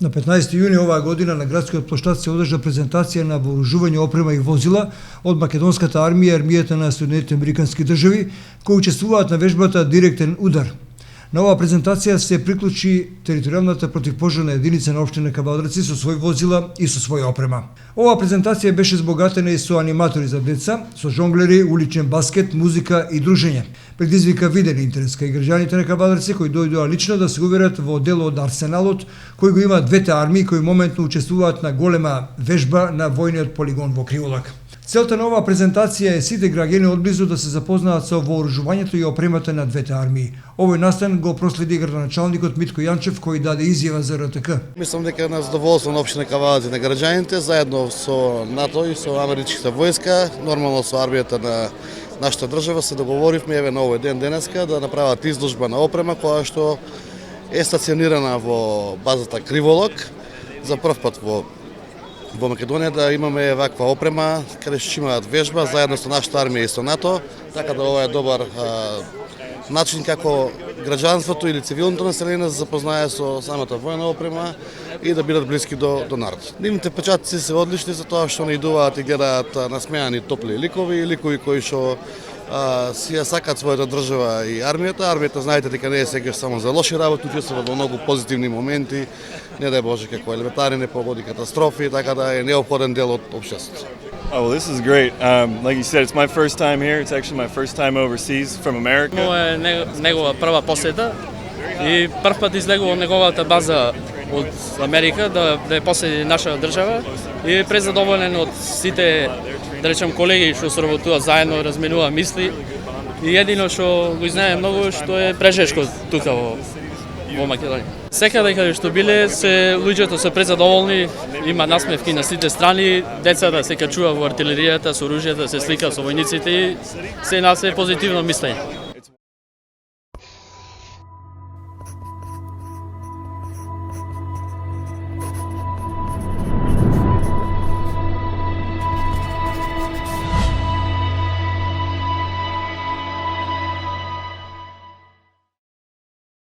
Na 15. juni ова година на градскиот плоштад се одржа презентација на вооружување, опрема и возила од македонската армија и армијата на Соединетите американски држави, кои учествуваат на вежбата Директен удар. На оваа презентација се приклучи територијалната противпожарна единица на општина Кавалдрици со свој возила и со своја опрема. Оваа презентација беше збогатена и со аниматори за деца, со жонглери, уличен баскет, музика и дружење. Предизвика виден интерес кај граѓаните на Кавалдрици кои дојдоа лично да се уверат во дел од арсеналот кој го има двете армии кои моментно учествуваат на голема вежба на војниот полигон во Криволак. Целта на оваа презентација е сите граѓани одблизу да се запознаат со вооружувањето и опремата на двете армии. Овој настан го проследи градоначалникот Митко Јанчев кој даде изјава за РТК. Мислам дека е на задоволство на општина Кавалдрици на граѓаните заедно со НАТО и со америчката војска, нормално со армијата на нашата држава се договоривме еве на овој ден денеска да направат изложба на опрема која што е стационирана во базата Криволак за прв пат во Македонија да имаме ваква опрема, каде што имаат вежба заедно со нашата армија и со НАТО, така да ова е добар начин како граѓанството или цивилното население да се запознае со самата војна опрема и да бидат блиски до народ. Нивните печатци се одлични за тоа што не идуваат и гледаат насмеани топли ликови, ликови кои што си ја сакаат својата држава и армијата. Армијата знаете дека не е секогаш само за лоши работи, учествува во многу позитивни моменти, не дај Боже како елементарни непогоди, катастрофи, така да е неопходен дел од општеството. Oh, well, this is great. Like you said, it's my first time here. It's actually my first time overseas from America. Ovo je негова прва посета и прв пат излегува од неговата база од Америка да ја посети наша држава и е презадоволен од сите, да речем, колеги што соработуваат заедно, разменува мисли и едино што го изненади многу што е прежешко тука во Македонија. Секаде каде што биле, луѓето се презадоволни, има насмевки на сите страни, децата се качува во артилеријата, со оружјата, се слика со војниците и се нас е позитивно мислење.